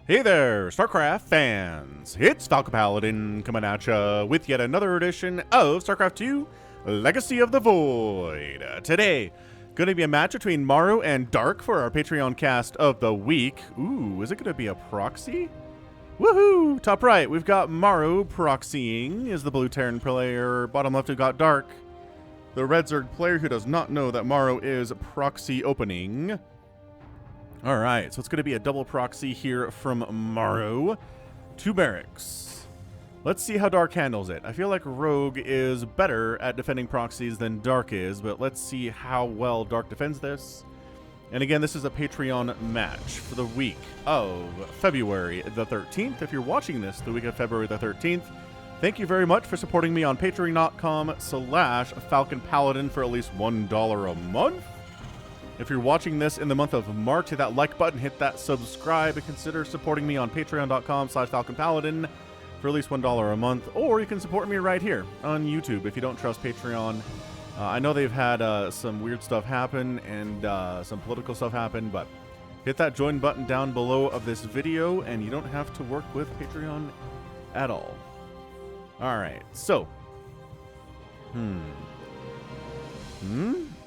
Hey there, StarCraft fans! It's Falcon Paladin coming at ya with yet another edition of StarCraft 2 Legacy of the Void. Today, gonna be a match between Maru and Dark for our Patreon cast of the week. Ooh, is it gonna be a proxy? Woohoo! Top right, we've got Maru proxying, is the blue Terran player. Bottom left, we've got Dark, the red Zerg player who does not know that Maru is proxy opening. Alright, so it's going to be a double proxy here from Maru. 2 barracks. Let's see how Dark handles it. I feel like Rogue is better at defending proxies than Dark is, but let's see how well Dark defends this. And again, this is a Patreon match for the week of February the 13th. If you're watching this the week of February the 13th, thank you very much for supporting me on patreon.com/Falcon Paladin for at least $1 a month. If you're watching this in the month of March, hit that like button, hit that subscribe, and consider supporting me on patreon.com/Falcon Paladin for at least $1 a month. Or you can support me right here on YouTube if you don't trust Patreon. I know they've had some weird stuff happen and some political stuff happen, but hit that join button down below of this video and you don't have to work with Patreon at all. Alright, so.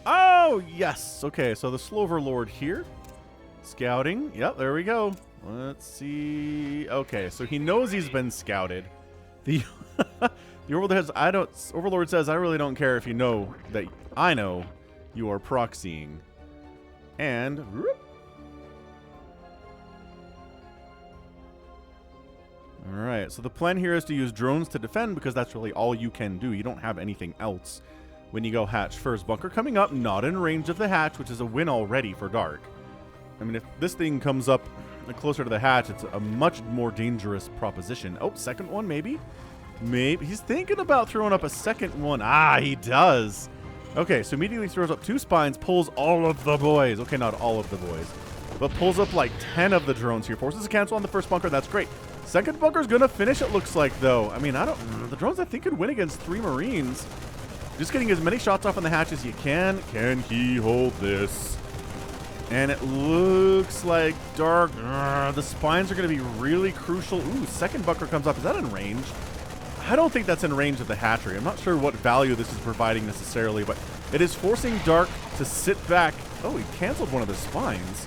Oh, yes. Okay, so the Sloverlord here. Scouting. Yep, there we go. Let's see. Okay, so he knows he's been scouted. The Overlord says, I really don't care if you know that I know you are proxying. And alright, so the plan here is to use drones to defend because that's really all you can do. You don't have anything else when you go hatch first. Bunker coming up, not in range of the hatch, which is a win already for Dark. I mean, if this thing comes up closer to the hatch, it's a much more dangerous proposition. Oh, second one, maybe? Maybe. He's thinking about throwing up a second one. Ah, he does. Okay, so immediately throws up 2 spines, pulls all of the boys. Okay, not all of the boys, but pulls up like 10 of the drones here. Forces a cancel on the first bunker. That's great. Second bunker's gonna finish, it looks like, though. I mean, the drones, I think, could win against 3 Marines. Just getting as many shots off on the hatch as you can. Can he hold this? And it looks like Dark. The spines are going to be really crucial. Ooh, second bunker comes up. Is that in range? I don't think that's in range of the hatchery. I'm not sure what value this is providing necessarily, but it is forcing Dark to sit back. Oh, he canceled one of the spines.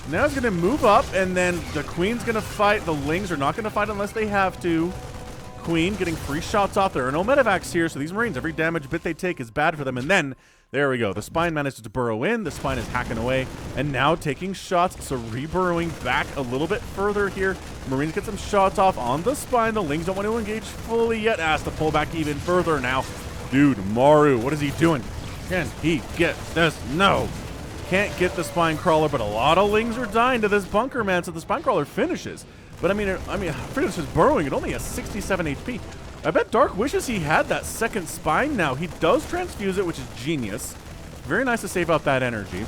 Now he's going to move up, and then the Queen's going to fight. The Lings are not going to fight unless they have to. Queen getting free shots off. There are no medevacs here, so these Marines, every damage bit they take is bad for them. And then, there we go. The spine manages to burrow in. The spine is hacking away. And now taking shots, so re-burrowing back a little bit further here. Marines get some shots off on the spine. The Lings don't want to engage fully yet. Has to pull back even further now. Dude, Maru, what is he doing? Can he get this? No. Can't get the spine crawler, but a lot of Lings are dying to this bunker, man, so the spine crawler finishes. But I mean, Freedom's just burrowing. It only has 67 HP. I bet Dark wishes he had that second spine now. He does transfuse it, which is genius. Very nice to save up that energy.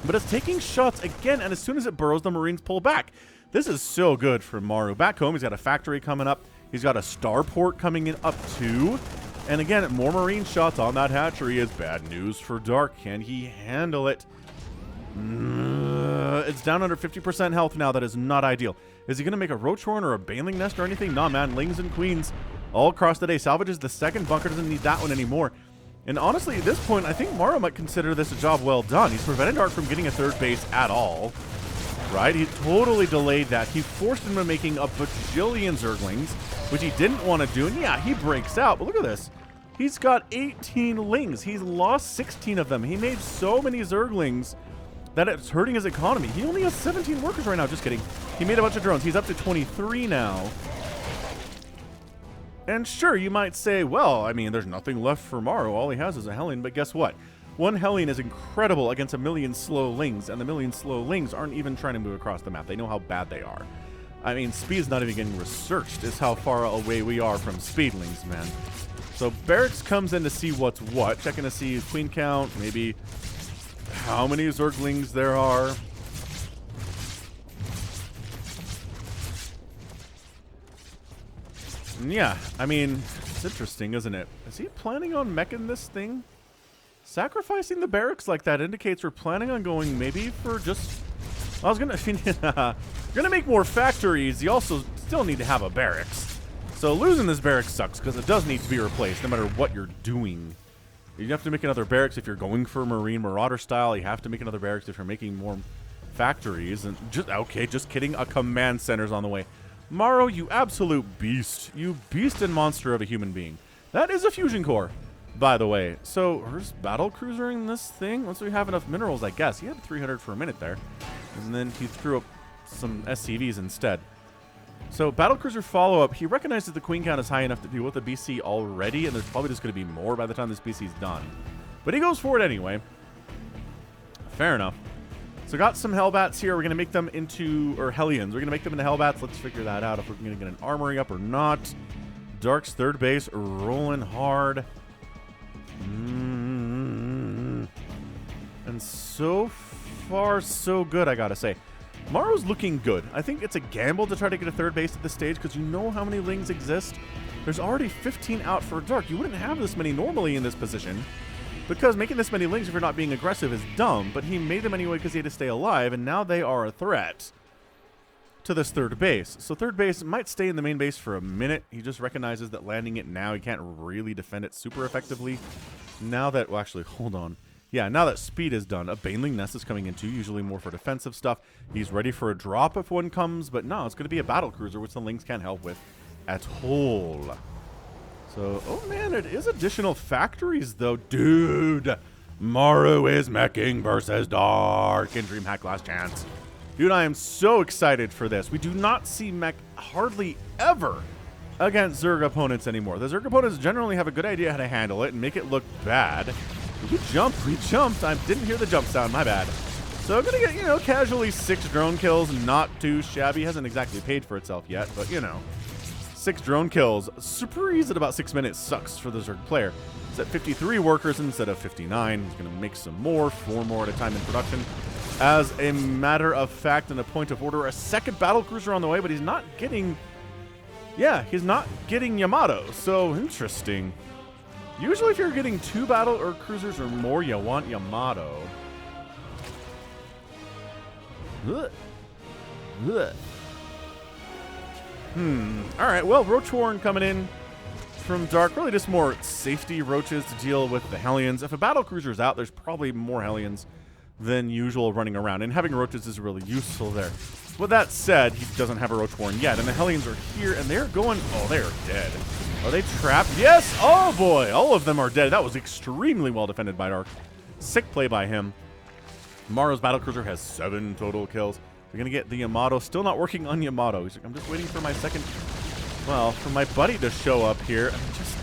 But it's taking shots again, and as soon as it burrows, the Marines pull back. This is so good for Maru. Back home, he's got a factory coming up. He's got a starport coming in up too. And again, more Marine shots on that hatchery is bad news for Dark. Can he handle it? It's down under 50% health now. That is not ideal. Is he going to make a roach horn or a baling nest or anything? Nah, man. Lings and Queens all across the day. Salvages the second bunker. Doesn't need that one anymore. And honestly, at this point, I think Maru might consider this a job well done. He's prevented Dark from getting a third base at all. Right? He totally delayed that. He forced him to making a bajillion Zerglings, which he didn't want to do. And yeah, he breaks out. But look at this. He's got 18 Lings. He's lost 16 of them. He made so many Zerglings that it's hurting his economy. He only has 17 workers right now. Just kidding. He made a bunch of drones. He's up to 23 now. And sure, you might say, well, I mean, there's nothing left for Maru. All he has is a Hellion. But guess what? 1 Hellion is incredible against 1,000,000 slow Lings. And the 1,000,000 slow Lings aren't even trying to move across the map. They know how bad they are. I mean, speed's not even getting researched is how far away we are from speedlings, man. So Barracks comes in to see what's what. Checking to see Queen count, maybe how many Zerglings there are. Yeah, I mean, it's interesting, isn't it? Is he planning on meching this thing? Sacrificing the barracks like that indicates we're planning on going maybe for just... I was gonna... You're going to make more factories. You also still need to have a barracks. So losing this barracks sucks because it does need to be replaced no matter what you're doing. You have to make another barracks if you're going for Marine Marauder style. You have to make another barracks if you're making more factories. And just kidding. A command center's on the way. Maru, you absolute beast. You beast and monster of a human being. That is a fusion core, by the way. So, where's battle cruisering this thing? Once we have enough minerals, I guess. He had 300 for a minute there. And then he threw up some SCVs instead. So, battlecruiser follow-up. He recognizes the queen count is high enough to deal with the BC already, and there's probably just going to be more by the time this BC is done. But he goes for it anyway. Fair enough. So, got some Hellbats here. We're going to make them into, or Hellions. We're going to make them into Hellbats. Let's figure that out if we're going to get an armory up or not. Dark's third base, rolling hard. And so far, so good, I gotta say. Maru's looking good. I think it's a gamble to try to get a third base at this stage because you know how many Lings exist. There's already 15 out for Dark. You wouldn't have this many normally in this position because making this many Lings if you're not being aggressive is dumb, but he made them anyway because he had to stay alive, and now they are a threat to this third base. So third base might stay in the main base for a minute. He just recognizes that landing it now, he can't really defend it super effectively. Now that, well, actually, hold on. Yeah, now that speed is done, a Baneling Nest is coming in too, usually more for defensive stuff. He's ready for a drop if one comes, but no, it's going to be a battle cruiser, which the Lings can't help with at all. So, oh man, it is additional factories though. Dude, Maru is meching versus Dark in DreamHack Last Chance. Dude, I am so excited for this. We do not see Mech hardly ever against Zerg opponents anymore. The Zerg opponents generally have a good idea how to handle it and make it look bad. We jumped. I didn't hear the jump sound, my bad. So I'm going to get, casually 6 drone kills, not too shabby. Hasn't exactly paid for itself yet, but, 6 drone kills. Super easy at about 6 minutes sucks for the Zerg player. It's at 53 workers instead of 59. He's going to make some more, 4 more at a time in production. As a matter of fact, in a point of order, a second battle cruiser on the way, but he's not getting... Yeah, he's not getting Yamato, so interesting. Usually if you're getting 2 battle or cruisers or more, you want Yamato. Alright, well, Roach Warren coming in from Dark. Really just more safety roaches to deal with the Hellions. If a battle cruiser's out, there's probably more Hellions than usual running around, and having roaches is really useful there. With that said, he doesn't have a Roach Warren yet, and the Hellions are here, and they're going... Oh, they are dead. Are they trapped? Yes! Oh, boy! All of them are dead. That was extremely well defended by Dark. Sick play by him. Maru's battlecruiser has 7 total kills. We're going to get the Yamato. Still not working on Yamato. He's like, I'm just waiting for my second... Well, for my buddy to show up here. Just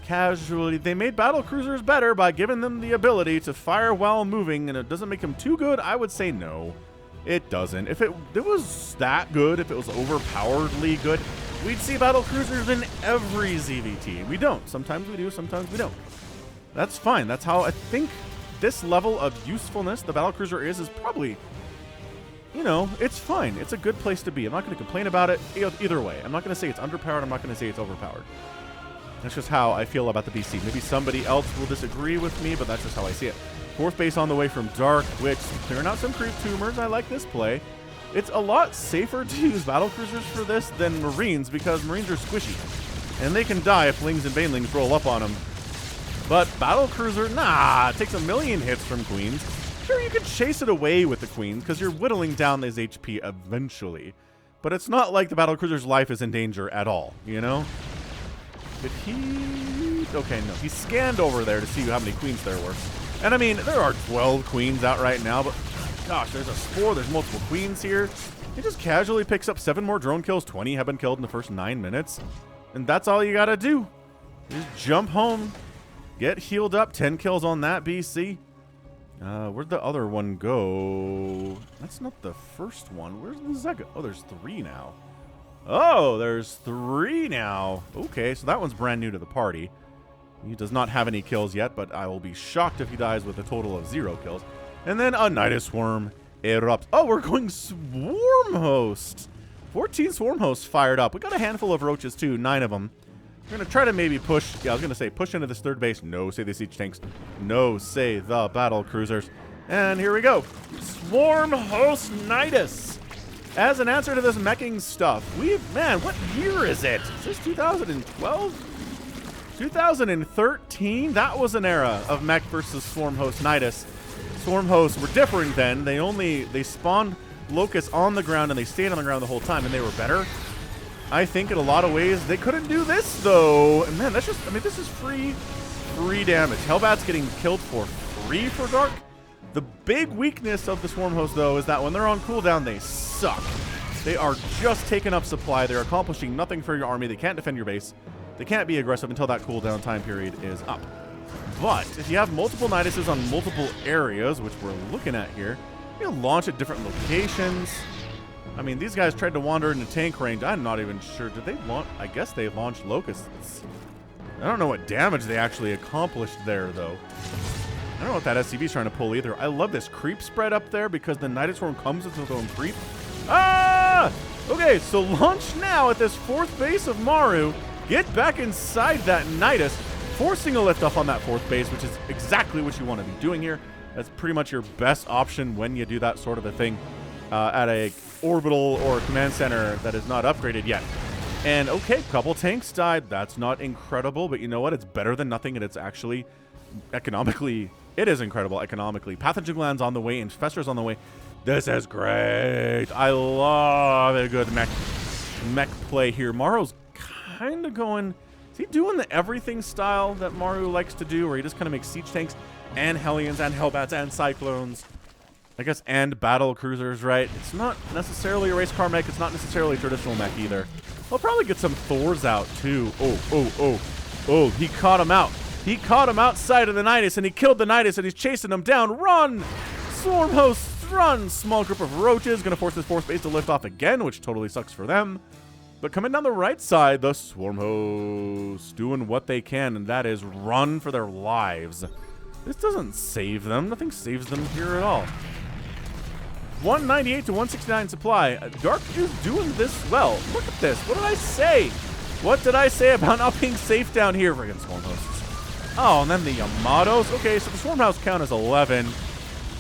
casually... They made battlecruisers better by giving them the ability to fire while moving, and it doesn't make them too good. I would say no. It doesn't. If it was that good, if it was overpoweredly good, we'd see battle cruisers in every ZVT. We don't. Sometimes we do, sometimes we don't. That's fine. That's how I think this level of usefulness the battle cruiser is probably, it's fine. It's a good place to be. I'm not going to complain about it either way. I'm not going to say it's underpowered. I'm not going to say it's overpowered. That's just how I feel about the BC. Maybe somebody else will disagree with me, but that's just how I see it. 4th base on the way from Dark, which clearing out some creep tumors. I like this play. It's a lot safer to use battlecruisers for this than Marines because Marines are squishy. And they can die if Lings and Banelings roll up on them. But battlecruiser, nah, it takes 1,000,000 hits from Queens. Sure, you can chase it away with the Queens because you're whittling down his HP eventually. But it's not like the battlecruiser's life is in danger at all, Did he... Okay, no. He scanned over there to see how many Queens there were. And I mean, there are 12 Queens out right now, but gosh, there's a Spore, there's multiple Queens here. He just casually picks up 7 more drone kills. 20 have been killed in the first 9 minutes. And that's all you gotta do. Just jump home, get healed up. 10 kills on that BC. Where'd the other one go? That's not the first one. Where's the Zega? Oh, there's 3 now. Oh, there's 3 now. Okay, so that one's brand new to the party. He does not have any kills yet, but I will be shocked if he dies with a total of 0 kills. And then a Nidus Worm erupts. Oh, we're going Swarm Host. 14 Swarm Hosts fired up. We got a handful of roaches too, 9 of them. We're going to try to maybe push. Yeah, I was going to say push into this third base. No, say the siege tanks. No, say the battle cruisers. And here we go. Swarm Host Nidus. as an answer to this meching stuff, man, what year is it? Is this 2012? 2013? That was an era of Mech versus Swarm Host Nidus. Swarm Hosts were different then. They spawned locusts on the ground and they stayed on the ground the whole time, and they were better. I think in a lot of ways they couldn't do this though. And man, that's just, I mean, this is free damage. Hellbat's getting killed for free for Dark. The big weakness of the Swarm Host though is that when they're on cooldown, they suck. They are just taking up supply. They're accomplishing nothing for your army. They can't defend your base. They can't be aggressive until that cooldown time period is up. But if you have multiple Niduses on multiple areas, which we're looking at here, you launch at different locations. I mean, these guys tried to wander into tank range. I'm not even sure. Did they launch? I guess they launched locusts. I don't know what damage they actually accomplished there, though. I don't know what that SCV is trying to pull either. I love this creep spread up there because the Nidus Swarm comes with its own creep. Ah! Okay, so launch now at this 4th base of Maru. Get back inside that Nidus, forcing a liftoff on that 4th base, which is exactly what you want to be doing here. That's pretty much your best option when you do that sort of a thing at a orbital or command center that is not upgraded yet. And okay, couple tanks died. That's not incredible, but you know what? It's better than nothing, and it's actually economically, it is incredible economically. Pathogen Gland's on the way, Infestor's on the way. This is great. I love a good mech play here. Maru's kind of going, is he doing the everything style that Maru likes to do, where he just kind of makes siege tanks and Hellions and Hellbats and Cyclones, I guess, and battle cruisers, right? It's not necessarily a race car mech. It's not necessarily a traditional mech either. I'll probably get some Thors out too. Oh, he caught him out. He caught him outside of the Nidus, and he killed the Nidus, and he's chasing him down. Run! Swarm Hosts, run! Small group of roaches, gonna force this 4th base to lift off again, which totally sucks for them. But coming down the right side, the Swarm Hosts doing what they can, and that is run for their lives. This doesn't save them. Nothing saves them here at all. 198 to 169 supply. Dark is doing this well. Look at this. What did I say? What did I say about not being safe down here? Friggin' Swarm Hosts. Oh, and then the Yamatos. Okay, so the Swarm House count is 11,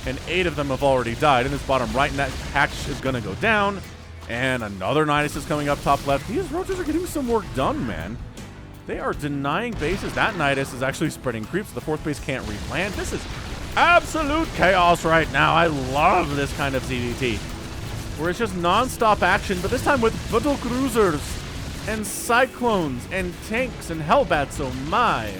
and 8 of them have already died in this bottom right, and that hatch is going to go down. And another Nidus is coming up top left. These roaches are getting some work done, man. They are denying bases. That Nidus is actually spreading creeps. The 4th base can't re-land. This is absolute chaos right now. I love this kind of ZDT, where it's just non-stop action, but this time with battle cruisers and Cyclones and tanks and Hellbats. Oh my.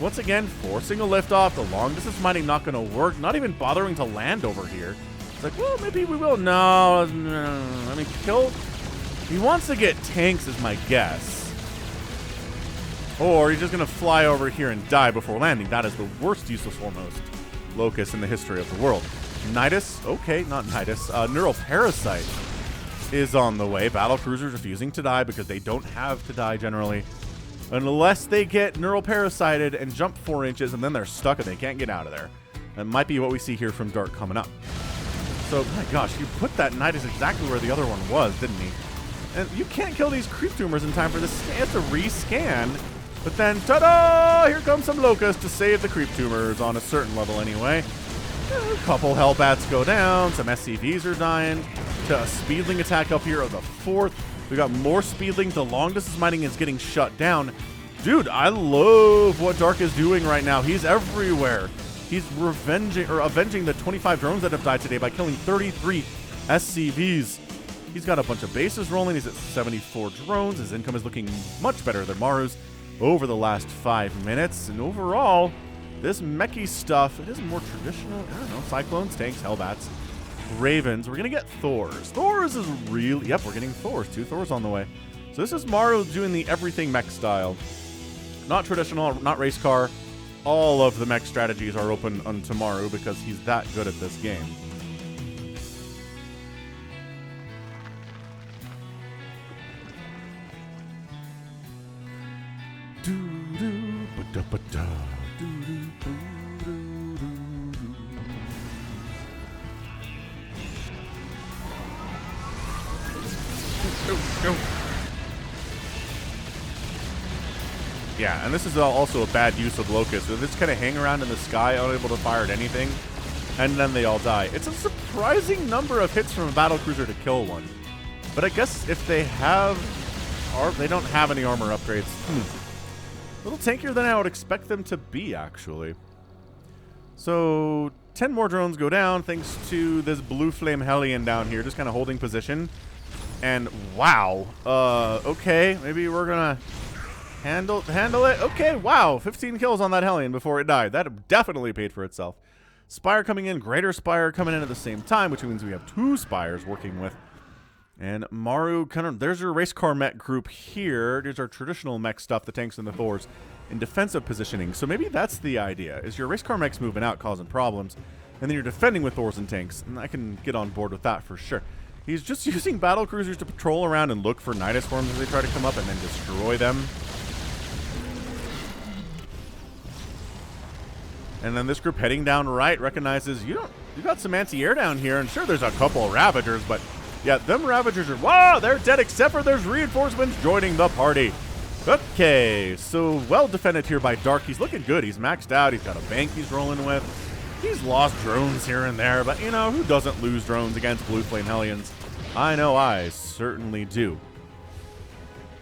Once again, forcing a liftoff. The long distance mining not going to work. Not even bothering to land over here. It's like, well, maybe we will. No. I mean, he wants to get tanks is my guess. Or he's just going to fly over here and die before landing. That is the worst use of Swarm Host Locust in the history of the world. Nidus, okay, not Nidus. Neural Parasite is on the way. Battle Cruisers refusing to die because they don't have to die generally. Unless they get Neural Parasited and jump 4 inches, and then they're stuck and they can't get out of there. That might be what we see here from Dark coming up. So, my gosh, you put that Nidus exactly where the other one was, didn't he? And you can't kill these creep tumors in time for this. He has to rescan. But then, ta-da! Here comes some Locusts to save the creep tumors on a certain level anyway. A couple Hellbats go down. Some SCVs are dying. To a Speedling attack up here of the 4th. We got more Speedling. The long distance mining is getting shut down. Dude, I love what Dark is doing right now. He's everywhere. He's avenging the 25 drones that have died today by killing 33 SCVs. He's got a bunch of bases rolling. He's at 74 drones. His income is looking much better than Maru's over the last 5 minutes. And overall, this mechy stuff, it is more traditional. I don't know, Cyclones, tanks, Hellbats, Ravens. We're going to get Thors. Thors is really, yep, we're getting Thors. 2 Thors on the way. So this is Maru doing the everything mech style. Not traditional, not race car. All of the mech strategies are open on Maru because he's that good at this game. Yeah, and this is also a bad use of Locust. So they just kind of hang around in the sky, unable to fire at anything, and then they all die. It's a surprising number of hits from a battle cruiser to kill one. But I guess if they have... they don't have any armor upgrades. A little tankier than I would expect them to be, actually. So, 10 more drones go down thanks to this blue flame Hellion down here, just kind of holding position. And wow, okay, maybe we're gonna handle it. Okay, wow, 15 kills on that Hellion before it died. That definitely paid for itself. Spire coming in, Greater Spire coming in at the same time, which means we have 2 Spires working with. And Maru, there's your race car mech group here. There's our traditional mech stuff, the tanks and the Thors, in defensive positioning. So maybe that's the idea, is your race car mech's moving out, causing problems, and then you're defending with Thors and tanks. And I can get on board with that for sure. He's just using battle cruisers to patrol around and look for Nidus Worms as they try to come up and then destroy them. And then this group heading down right recognizes you got some anti-air down here, and sure there's a couple of Ravagers, but yeah, them Ravagers are, wow, they're dead, except for there's reinforcements joining the party. Okay, so well defended here by Dark. He's looking good. He's maxed out. He's got a bank he's rolling with. He's lost drones here and there, but, you know, who doesn't lose drones against Blue Flame Hellions? I know I certainly do.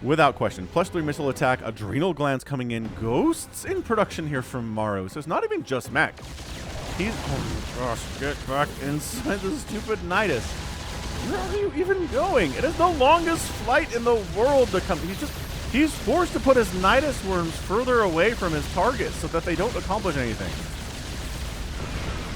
Without question. +3 missile attack, Adrenal Glands coming in, Ghosts in production here from Maru. So it's not even just Mech. He's, oh gosh, get back inside the stupid Nidus. Where are you even going? It is the longest flight in the world to come. He's forced to put his Nidus Worms further away from his targets so that they don't accomplish anything.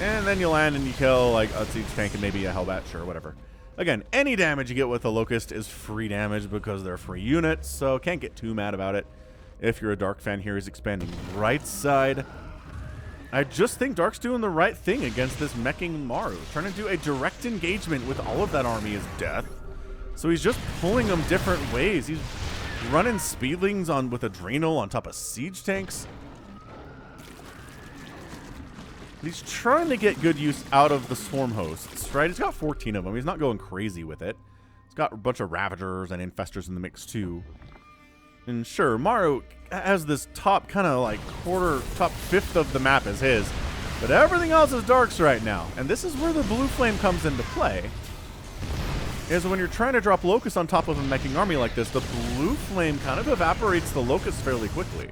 And then you land and you kill like a siege tank and maybe a Hellbat, sure, whatever. Again, any damage you get with a Locust is free damage because they're free units, so can't get too mad about it. If you're a Dark fan here, he's expanding right side. I just think Dark's doing the right thing against this meching Maru. Trying to do a direct engagement with all of that army is death. So he's just pulling them different ways. He's running Speedlings on with Adrenal on top of siege tanks. He's trying to get good use out of the swarm hosts, right? He's got 14 of them. He's not going crazy with it. He's got a bunch of Ravagers and Infestors in the mix too. And sure, Maru has this top kind of like top fifth of the map is his. But everything else is Dark's right now. And this is where the Blue Flame comes into play. Is when you're trying to drop Locust on top of a meching army like this, the Blue Flame kind of evaporates the Locust fairly quickly.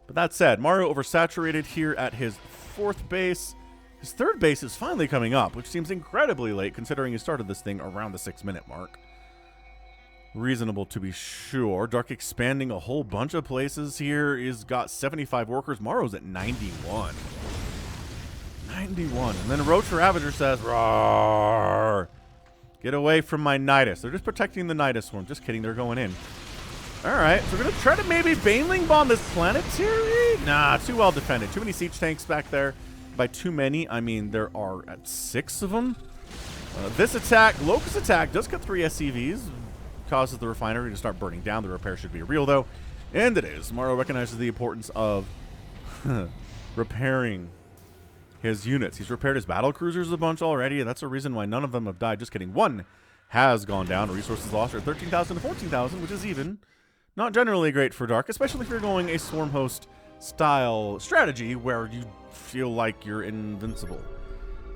But that said, Maru oversaturated here at his 4th base. His 3rd base is finally coming up, which seems incredibly late considering he started this thing around the 6-minute mark. Reasonable to be sure. Dark expanding a whole bunch of places here. He's got 75 workers. Maru's at 91. 91. And then Roach Ravager says, "Roar! Get away from my Nidus." They're just protecting the Nidus Swarm. Just kidding, they're going in. Alright, so we're going to try to maybe Baneling Bomb this Planetary? Nah, too well defended. Too many siege tanks back there. By too many, I mean there are 6 of them. This attack, Locust attack, does cut 3 SCVs. Causes the refinery to start burning down. The repair should be real, though. And it is. Maru recognizes the importance of repairing his units. He's repaired his battle cruisers a bunch already. That's a reason why none of them have died. Just kidding. One has gone down. Resources lost are 13,000 to 14,000, which is even. Not generally great for Dark, especially if you're going a Swarm Host style strategy where you feel like you're invincible.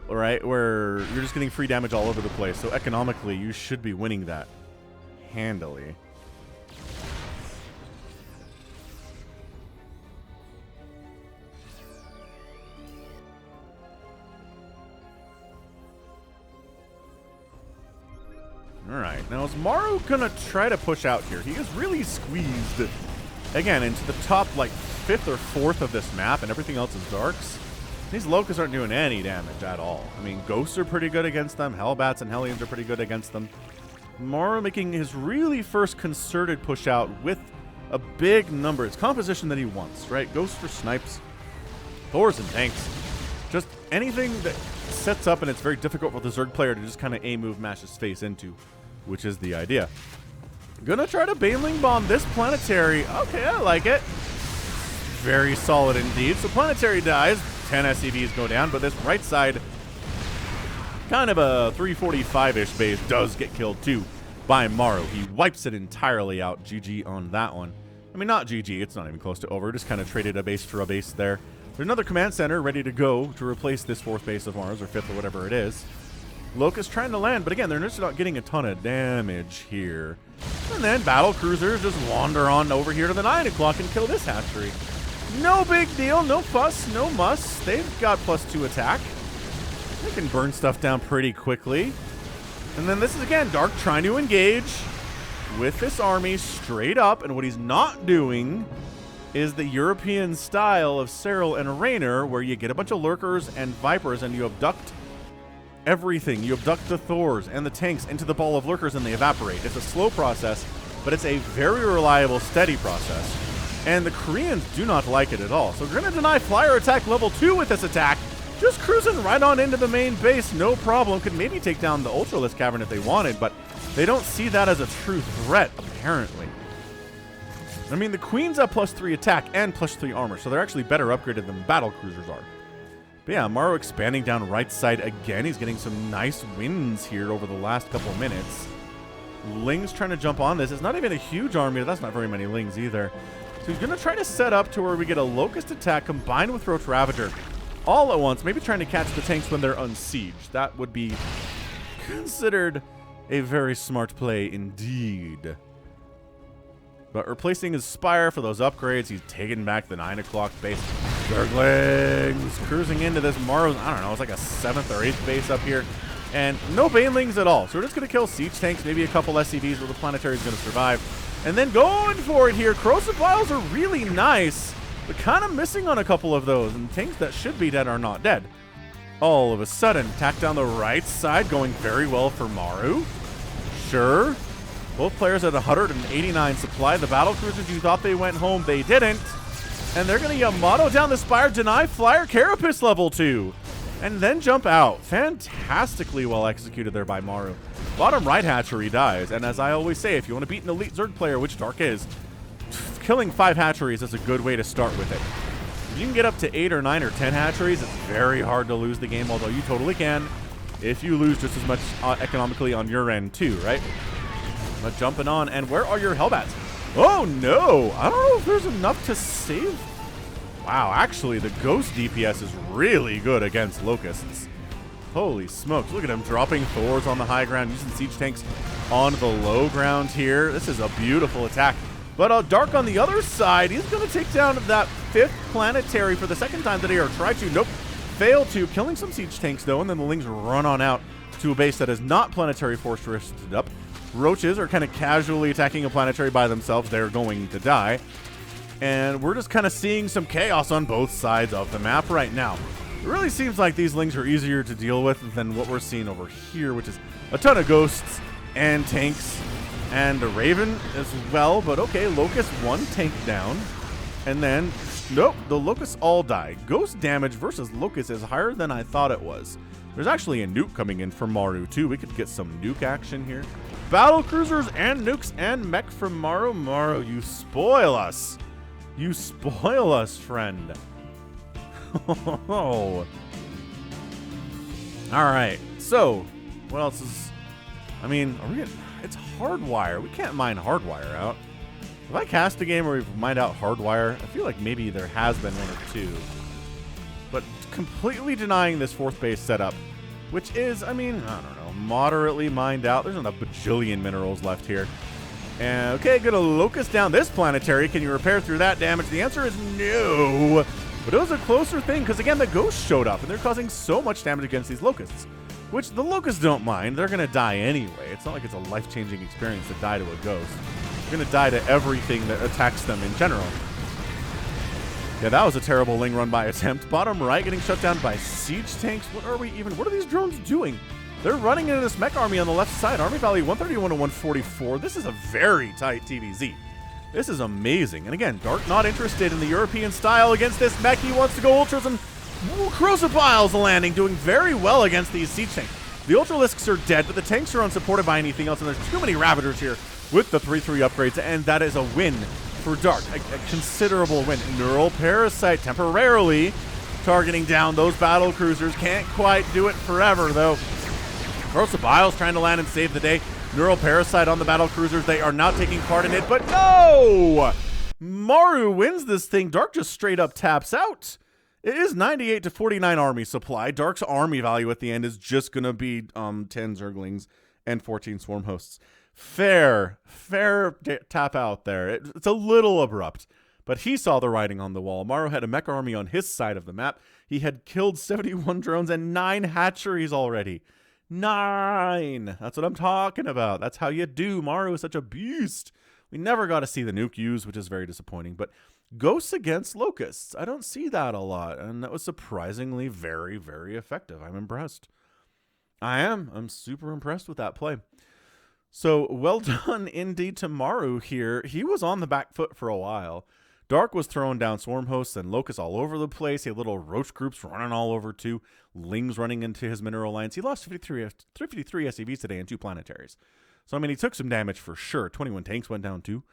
Alright, where you're just getting free damage all over the place. So economically, you should be winning that handily. Alright, now is Maru gonna try to push out here? He is really squeezed, again, into the top, like, 5th or 4th of this map, and everything else is Darks. These Locusts aren't doing any damage at all. I mean, Ghosts are pretty good against them, Hellbats and Hellions are pretty good against them. Maru making his really first concerted push out with a big number. It's composition that he wants, right? Ghosts for snipes, Thors and tanks. Just anything that sets up and it's very difficult for the Zerg player to just kind of A-move mash his face into, which is the idea. Gonna try to Baneling Bomb this Planetary. Okay, I like it. Very solid indeed. So Planetary dies, 10 SCVs go down, but this right side, kind of a 345-ish base, does get killed too by Maru. He wipes it entirely out. GG on that one. I mean, not GG, it's not even close to over. Just kind of traded a base for a base there. There's another command center ready to go to replace this 4th base of Maru's, or 5th, or whatever it is. Locust trying to land, but again, they're just not getting a ton of damage here. And then battle cruisers just wander on over here to the 9 o'clock and kill this hatchery. No big deal, no fuss, no muss. They've got +2 attack. They can burn stuff down pretty quickly. And then this is, again, Dark trying to engage with this army straight up. And what he's not doing is the European style of Cyril and Raynor, where you get a bunch of lurkers and vipers and you abduct everything. You abduct the Thors and the tanks into the ball of lurkers and they evaporate. It's a slow process, but it's a very reliable, steady process. And the Koreans do not like it at all. So we're going to deny flyer attack level 2 with this attack. Just cruising right on into the main base, no problem. Could maybe take down the Ultralisk Cavern if they wanted, but they don't see that as a true threat, apparently. I mean, the Queen's have +3 attack and +3 armor, so they're actually better upgraded than battle cruisers are. But yeah, Maru expanding down right side again. He's getting some nice wins here over the last couple of minutes. Ling's trying to jump on this. It's not even a huge army. That's not very many Lings either. So he's going to try to set up to where we get a Locust attack combined with Roach Ravager all at once. Maybe trying to catch the tanks when they're unsieged. That would be considered a very smart play indeed. But replacing his Spire for those upgrades, he's taking back the 9 o'clock base. Zerglings cruising into this Maru's, I don't know, it's like a 7th or 8th base up here. And no Banelings at all. So we're just going to kill siege tanks, maybe a couple SCVs where the Planetary is going to survive. And then going for it here. Corrosive Vials are really nice, but kind of missing on a couple of those. And tanks that should be dead are not dead. All of a sudden, attack down the right side, going very well for Maru. Sure. Both players at 189 supply. The battle cruisers, you thought they went home. They didn't. And they're going to Yamato down the Spire, deny Flyer, Carapace level 2. And then jump out. Fantastically well executed there by Maru. Bottom right hatchery dies. And as I always say, if you want to beat an elite Zerg player, which Dark is, killing 5 hatcheries is a good way to start with it. If you can get up to 8 or 9 or 10 hatcheries, it's very hard to lose the game, although you totally can if you lose just as much economically on your end too, right? But jumping on, and where are your Hellbats? Oh no! I don't know if there's enough to save. Wow, actually the Ghost DPS is really good against Locusts. Holy smokes, look at him dropping Thors on the high ground, using siege tanks on the low ground here. This is a beautiful attack. But Dark on the other side, he's going to take down that 5th Planetary for the 2nd time today, or try to. Nope, fail to. Killing some siege tanks though, and then the Lings run on out to a base that is not Planetary forested up. Roaches are kind of casually attacking a Planetary by themselves. They're going to die. And we're just kind of seeing some chaos on both sides of the map right now. It really seems like these Lings are easier to deal with than what we're seeing over here, which is a ton of Ghosts and tanks and a Raven as well. But okay, Locust 1 tank down. And then, nope, the Locusts all die. Ghost damage versus Locust is higher than I thought it was. There's actually a nuke coming in from Maru too. We could get some nuke action here. Battle cruisers and nukes and mech from Maru. Maru, you spoil us. You spoil us, friend. Oh. All right. So, what else is? I mean, are we getting? It's Hardwire. We can't mine Hardwire out. If I cast a game where we mined out Hardwire, I feel like maybe there has been one or two. But completely denying this 4th base setup, which is, I mean, I don't know, moderately mined out. There's not a bajillion minerals left here. And okay, gonna Locust down this Planetary. Can you repair through that damage? The answer is no. But it was a closer thing, because again, the Ghosts showed up, and they're causing so much damage against these Locusts, which the Locusts don't mind. They're gonna die anyway. It's not like it's a life-changing experience to die to a Ghost. They're gonna die to everything that attacks them in general. Yeah, that was a terrible Ling run by attempt. Bottom right getting shut down by siege tanks. What are these drones doing? They're running into this mech army on the left side. Army value 131 to 144. This is a very tight TVZ. This is amazing. And again, Dark not interested in the European style against this mech. He wants to go Ultras, and Corrosive Vials landing, doing very well against these siege tanks. The Ultralisks are dead, but the tanks are unsupported by anything else, and there's too many Ravagers here with the 3-3 upgrades, and that is a win for Dark. A considerable win. Neural Parasite temporarily targeting down those battle cruisers. Can't quite do it forever, though. Corrosive Vials trying to land and save the day. Neural Parasite on the battle cruisers. They are not taking part in it, but no! Maru wins this thing. Dark just straight up taps out. It is 98 to 49 army supply. Dark's army value at the end is just going to be 10 Zerglings and 14 Swarm Hosts. Fair tap out there. It's a little abrupt, but he saw the writing on the wall. Maru had a mech army on his side of the map. He had killed 71 drones and 9 hatcheries already. 9! That's what I'm talking about. That's how you do. Maru is such a beast. We never got to see the nuke used, which is very disappointing. But Ghosts against Locusts, I don't see that a lot. And that was surprisingly very, very effective. I'm impressed. I'm super impressed with that play. So well done indeed to Maru here. He was on the back foot for a while. Dark was throwing down Swarm Hosts and Locusts all over the place. He had little Roach groups running all over too. Lings running into his Mineral Lines. He lost 353 SCVs today and 2 Planetaries. So, I mean, he took some damage for sure. 21 tanks went down too.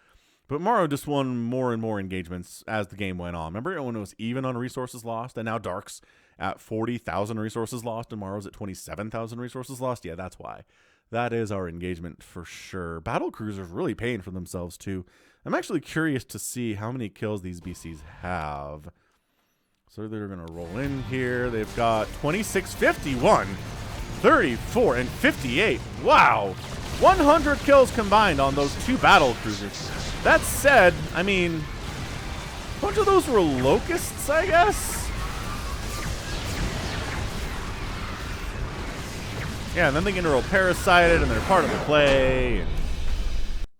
But Maru just won more and more engagements as the game went on. Remember when it was even on resources lost? And now Dark's at 40,000 resources lost and Maru's at 27,000 resources lost? Yeah, that's why. That is our engagement for sure. Battle cruisers really paying for themselves too. I'm actually curious to see how many kills these BCs have. So they're going to roll in here. They've got 26, 51, 34, and 58. Wow. 100 kills combined on those 2 battle cruisers. That said, I mean, a bunch of those were Locusts, I guess? Yeah, and then they get real parasited, and they're part of the play. And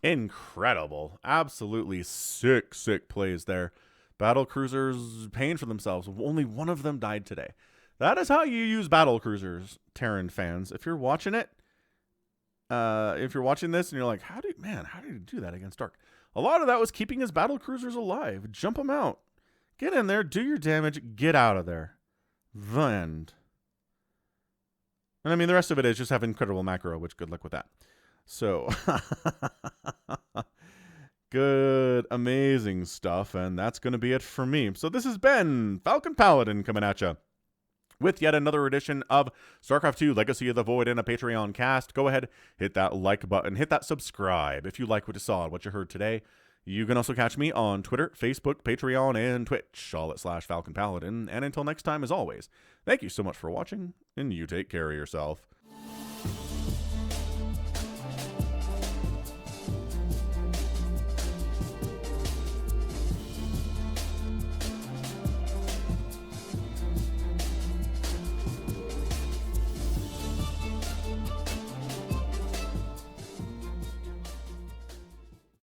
incredible. Absolutely sick plays there. Battle cruisers paying for themselves. Only one of them died today. That is how you use battle cruisers, Terran fans. If you're watching it, if you're watching this and you're like, how did he do that against Dark? A lot of that was keeping his battle cruisers alive. Jump them out. Get in there, do your damage, get out of there. The end. And I mean, the rest of it is just have incredible macro, which good luck with that. So, good, amazing stuff. And that's going to be it for me. So this has been Falcon Paladin coming at you with yet another edition of StarCraft 2 Legacy of the Void and a Patreon cast. Go ahead, hit that like button, hit that subscribe if you like what you saw and what you heard today. You can also catch me on Twitter, Facebook, Patreon, and Twitch, all at /Falcon Paladin. And until next time, as always, thank you so much for watching, and you take care of yourself.